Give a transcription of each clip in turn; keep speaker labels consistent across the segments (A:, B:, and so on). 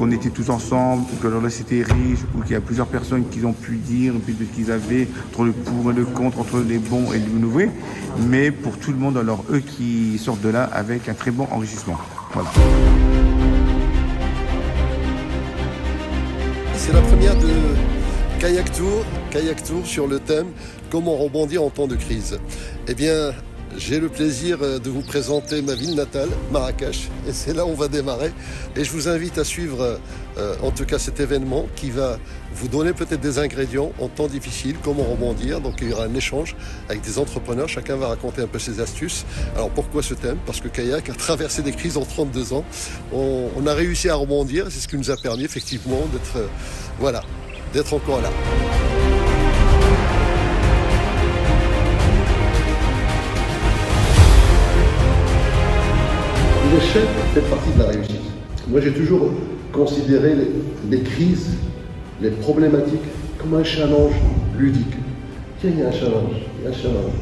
A: qu'on était tous ensemble, que leur c'était riche, ou qu'il y a plusieurs personnes qui ont pu dire, puis de ce qu'ils avaient, entre le pour et le contre, entre les bons et les mauvais, mais pour tout le monde, alors eux qui sortent de là avec un très bon enrichissement. Voilà.
B: C'est la première de Kayak Tour sur le thème « Comment rebondir en temps de crise ». Eh bien, j'ai le plaisir de vous présenter ma ville natale, Marrakech, et c'est là où on va démarrer. Et je vous invite à suivre en tout cas cet événement qui va vous donner peut-être des ingrédients en temps difficile, comment rebondir. Donc il y aura un échange avec des entrepreneurs, chacun va raconter un peu ses astuces. Alors pourquoi ce thème? Parce que Kayak a traversé des crises en 32 ans. On a réussi à rebondir, c'est ce qui nous a permis effectivement d'être encore là. L'échec fait partie de la réussite. Moi, j'ai toujours considéré les crises, les problématiques comme un challenge ludique. Tiens, il y a un challenge.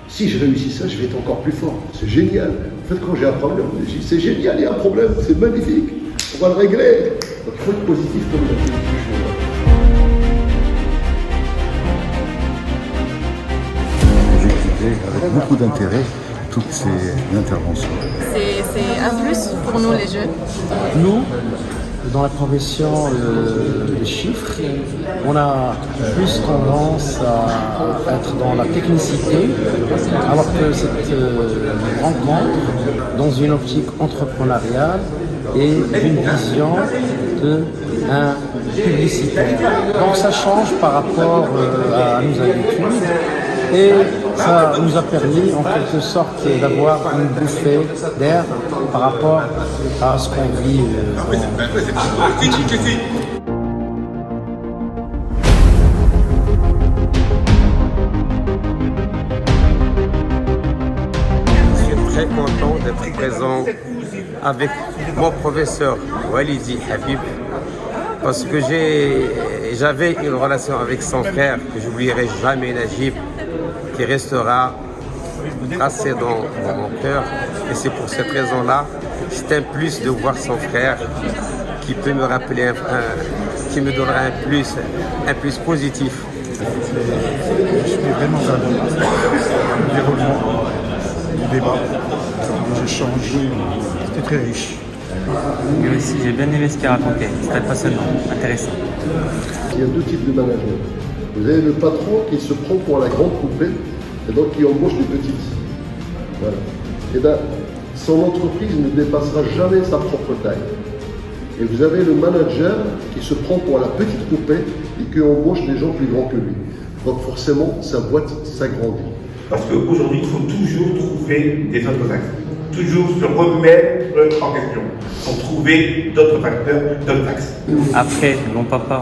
B: Si je réussis ça, je vais être encore plus fort. C'est génial. En fait, quand j'ai un problème, je dis, c'est génial, il y a un problème, c'est magnifique. On va le régler. Donc, il faut être positif comme ça.
C: J'ai écouté avec beaucoup d'intérêt toutes ces interventions.
D: C'est un plus pour nous les jeunes.
E: Nous, dans la profession des chiffres, on a plus tendance à être dans la technicité, alors que cette rencontre dans une optique entrepreneuriale et une vision d'un publicitaire. Donc ça change par rapport à nos habitudes. Et ça nous a permis en quelque sorte d'avoir une bouffée d'air par rapport à ce qu'on vit
F: Je suis très content d'être présent avec mon professeur Walidi Habib parce que j'avais une relation avec son frère que j'oublierai jamais, Najib, qui restera tracé dans mon cœur. Et c'est pour cette raison-là, c'est un plus de voir son frère qui peut me rappeler, qui me donnera un plus positif.
C: Je suis vraiment ravi du déroulement du débat, des échanges. C'était très riche.
G: Mais aussi, j'ai bien aimé ce qu'il racontait. C'était passionnant, intéressant.
B: Il y a deux types de management. Vous avez le patron qui se prend pour la grande poupée et donc qui embauche des petites. Voilà. Et bien, son entreprise ne dépassera jamais sa propre taille. Et vous avez le manager qui se prend pour la petite poupée et qui embauche des gens plus grands que lui. Donc forcément, sa boîte s'agrandit.
H: Parce qu'aujourd'hui, il faut toujours trouver des autres axes. Toujours se remettre en question pour trouver d'autres facteurs, d'autres axes.
G: Après, mon papa,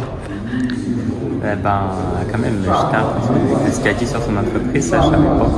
G: quand même, j'étais impressionné de ce qu'il a dit sur son entreprise, ça je savais pas.